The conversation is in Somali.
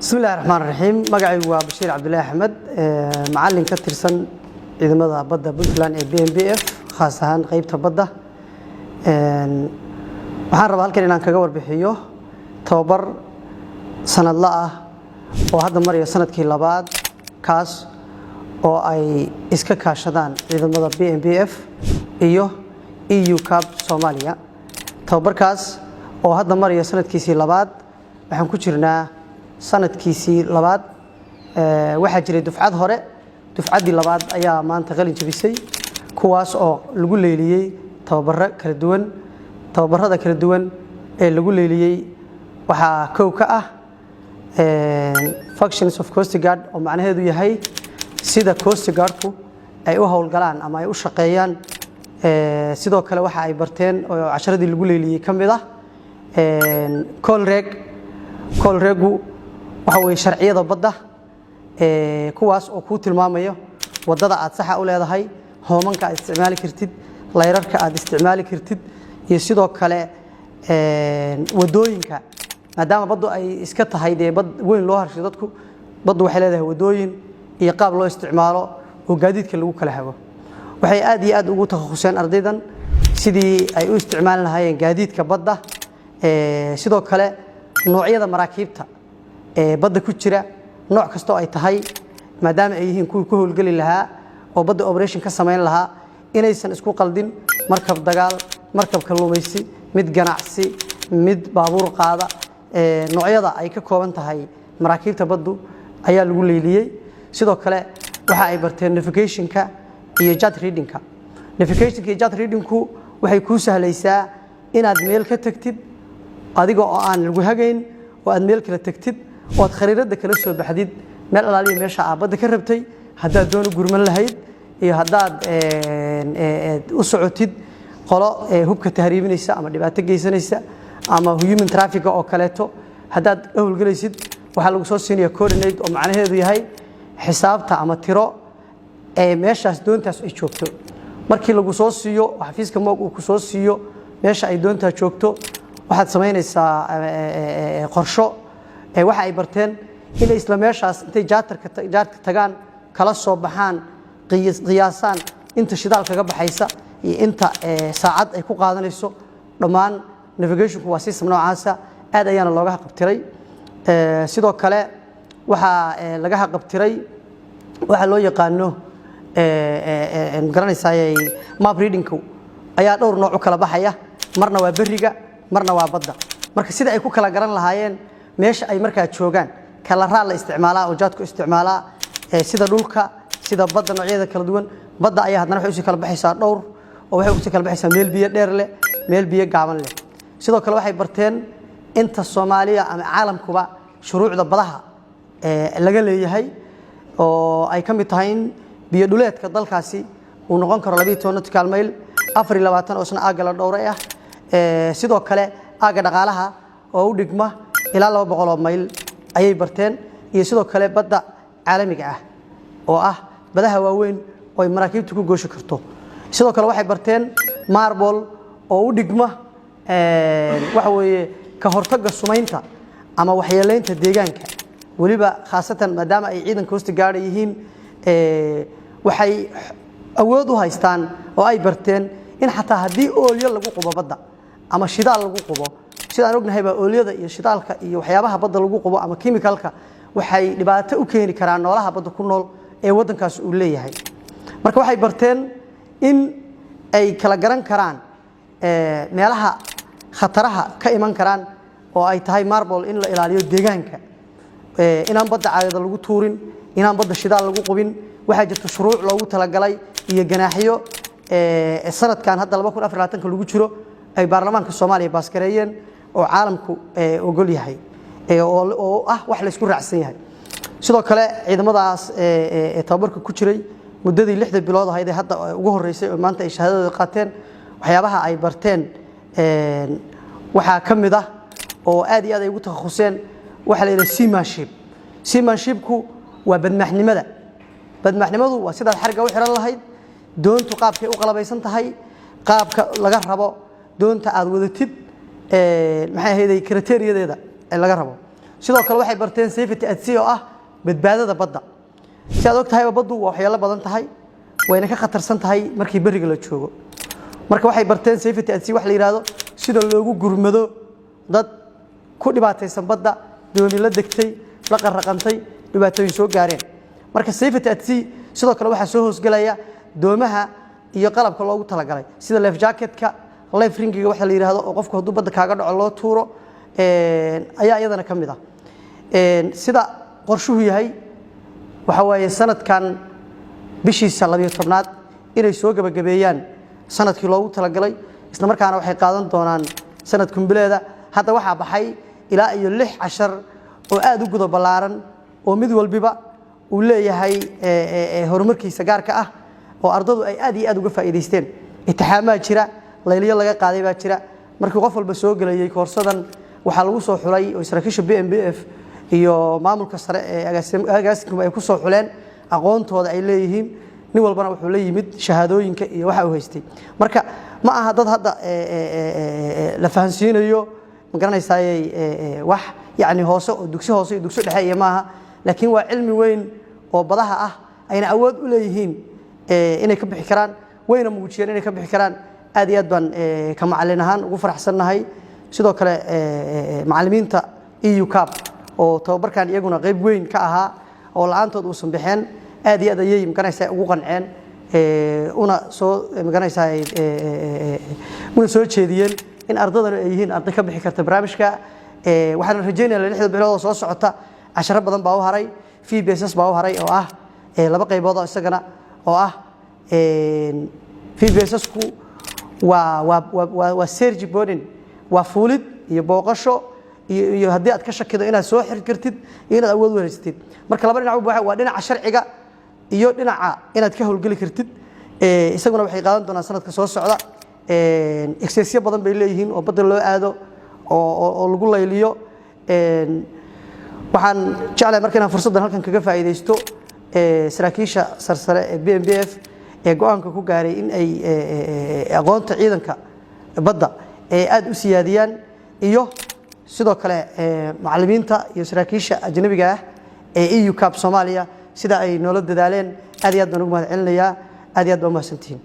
بسم الله الرحمن الرحيم مقعي وبشير عبد الله أحمد معلم كترسن إذا ماذا بدأ بنتلان BMBF خاصة قيبتها بدأ waxaan rabaa halkan inaan kaga warbixiyo tababar sanad la ah oo hadda mariyo sanadkii labaad kaas oo ay iska kaashadaan ciidamada BMBF iyo EU Cup Soomaaliya tababarkaas oo hadda mariyo sanadkiisii labaad waxaan ku jirnaa sanadkiisii labaad waxa jiray dufcad hore dufcadii labaad ayaa maanta qalin jabisay kuwaas oo lagu leeliyay tababaro kala duwan tababarada kala duwan ee lagu leeliyay waxa koow ka ah functions of Coast Guard oo macnaheedu yahay sida Coast Guard-ku ay u hawlgalaan ama ay u shaqeeyaan sidoo kale waxa ay barteen oo casharadii lagu leeliyay kamid ah kolregu waxa way sharciyada badda kuwaas oo ku tilmaamayo wadada aad sax u leedahay hoomanka aad isticmaali kartid layrarka aad isticmaali kartid iyo sidoo kale wadooyinka maadaama baddu ay iska tahay bad weyn loo harshay dadku baddu waxay leedahay wadooyin iyo qaab loo isticmaalo oo gaadiidka lagu kala hago waxay aad iyo aad ugu takhasuseen ardaydan sidii ay u isticmaali lahaayeen gaadiidka badda sidoo kale noocyada maraakiibta badda ku jira nooc kasta oo ay tahay maadaama ay yihiin kuwa ku howlgali lahaa oo badda operation ka sameyn lahaa inaysan isku qaldin markab dagaal markab kalluumaysi mid ganacsi mid baabuur qaada noocyada ay ka kooban tahay maraakiibta baddu ayaa lagu leeliyay sidoo kale waxa ay barteen navigationka iyo jet readingka navigationka iyo jet readingku waxay ku sahlaysaa inaad meel ka tagtid adiga oo aan lagu hagayn oo aad meel kala tagtid oo aad khariirada kala soo baxdid meel alaaliya meesha aad badda ka rabtay haddaad doon gurman lahayd iyo haddaad u socotid qolo hubka tahriibinaysa ama dhibaato geysanaysa ama human traffic oo kaleeto haddaad hawlgalaysid waxa lagu soo siinayaa coordinate oo macnaheedu yahay xisaabta ama tiro meeshaas doontaas ay joogto markii lagu soo siiyo xafiiska moog uu ku soo siiyo meesha ay doontaa joogto waxaad sameynaysaa qorsho waxa ay barteen in isla meeshaas intay jaarka tagaan kala soo baxaan qiyaasaan inta shidaal kaga baxaysa iyo inta saacad ay ku qaadanayso dhammaan navigationku waa system noocaasa aad ayaana looga qabtiray sidoo kale waxa laga qabtiray waxa loo yaqaano garanaysaa map readingku ayaa dhowr nooc u kala baxaya marna waa bariga marna waa badda marka sida ay ku kala garan lahaayeen meesha ay markaa joogaan kala raal la isticmaalaa oo jaadku isticmaalaa sida dhulka sida badda noocyada kala duwan badda ayaa hadana waxay u kala baxaysaa dhowr oo waxay u kala baxaysaa meel biyo dheer leh meel biyo gaaban leh sidoo kale waxay barteen inta Soomaaliya ama caalamkuba shuruucda badaha laga leeyahay oo ay kamid tahay biyo dhuleedka dalkaasi uu noqon karo 12 nautical mile 24 oo sana aaga la dhowray ah sidoo kale aaga dhaqaalaha oo u dhigma ilaa 200 mayl ayay barteen iyo sidoo kale badda caalamiga ah oo ah badaha waaweyn oo ay maraakiibtu ku goosho karto sidoo kale waxay barteen marble oo u dhigma waxa weeye ka hortagga sumeynta ama waxyeeleynta deegaanka waliba khaasatan maadaama ay ciidan Coast Guard yihiin waxay awood u haystaan oo ay barteen in xataa hadii oolyo lagu qubo badda ama shidaal lagu qubo sidaan ognahay ba oolyada iyo shidaalka iyo waxyaabaha badda lagu qubo ama chemicalka waxay dhibaato u keeni karaan noolaha badda ku nool ee wadankaas uu leeyahay marka waxay barteen in ay kala garan karaan meelaha khataraha ka iman karaan oo ay tahay marble in la ilaaliyo deegaanka inaan badda caadada lagu tuurin inaan badda shidaal lagu qubin waxa jirta shuruuc loogu talagalay iyo ganaaxiyo sanadkan hadda 2024 lagu jiro ay baarlamaanka Soomaaliya baaskareeyeen oo caalamku ogol yahay oo ah wax la isku raacsan yahay sidoo kale ciidamadaas tababarka ku jiray muddadii 6 bilood ahayd hadda ugu horeysay oo maanta ay shahaadada qaateen waxyaabaha ay barteen waxa kamid ah oo aad iyo aad ay ugu takhasuseen waxa la yiraahdaa seamanshipku waa badmaaxnimadu waa sida xarga u xiran lahayd doontu qaabkay u qalabaysan tahay qaabka laga rabo doonta aad wadatid maxay ahayd criteria-deeda laga rabo sidoo kale waxay barteen safety at sea oo ah badbaadada badda si aad ogtahay baddu waa waxyaalo badan tahay wayna ka khatarsan tahay markii bariga la joogo marka waxay barteen safety at sea wax la yiraahdo sida loogu gurmado dad ku dhibaataysan badda doomi la degtay la qarraqantay dhibaatooyin soo gaareen marka safety at sea sidoo kale waxa soo hoosgalaya doomaha iyo qalabka loogu talagalay sida life jacketka life ringiga waxa la yiraahdo oo qofku haduu badda kaaga dhaco loo tuuro ayaa iyadana kamid ah sida qorshuhu yahay waxa waaye sanadkan bishiisa 12aad inay soo gabagabeeyaan sanadkii loogu talagalay isla markaana waxay qaadan doonaan sanad kumbileeda hadda waxa baxay ilaa iyo 6 cashar oo aad u gudo balaaran oo mid walbiba uu leeyahay horumarkiisa gaarka ah oo ardadu ay aad iyo aad uga faa'iideysteen intixaamaha jira layliyo laga qaaday baa jira markii qof walba soo galayay koorsadan waxa lagu soo xulay oo saraakiisha BMBF iyo maamulka sare ee agaasimka ay ku soo xuleen aqoontooda ay leeyihiin nin walbana wuxuu la yimid shahaadooyinka iyo waxa uu haystay marka ma aha dad hadda la fahansiinayo ma garanaysaa wax yaani hoose oo dugsi hoose iyo dugsi dhexe maaha laakiin waa cilmi weyn oo badaha ah ayna awood u leeyihiin inay ka bixi karaan wayna muujiyeen inay ka bixi karaan aad iyo aad baan ka macallin ahaan ugu faraxsanahay sidoo kale macallimiinta EU Cup oo tababarkan iyaguna qayb weyn ka ahaa oo la'aantood uu san bixeen aad iyo aad ayay maganaysaa ugu qanceen una soo maganaysaa una soo jeediyeen in ardadana ay yihiin arday ka bixi karta barnaamijka waxaan rajaynayaa 6 bilood oo soo socota 10 badan baa u haray FBSS baa u haray oo ah laba qaybood oo isagana oo ah FBSS ku waa Sergi Boden waa fuulid iyo booqasho iyo hadii aad ka shakido inaad soo xir kartid inaad awood u haystid marka laba dhinac waa dhinaca sharciga iyo dhinaca inaad ka howlgali kartid isaguna waxay qaadan doonaan sanadka soo socda exercise badan bay leeyihiin oo badda loo aado oo lagu layliyo waxaan jeclahay markaan fursadan halkan kaga faa'iideysto saraakiisha sarsare ee BMBF ee go'aanka ku gaaray in ay aqoonta ciidanka badda aad u siyaadiyaan iyo sidoo kale macallimiinta iyo saraakiisha ajnabiga ah ee EU Cup Soomaaliya sida ay nolol dadaaleen aad iyo aad baan ugu mahadcelinayaa aad iyo aad baan u mahadsantihiin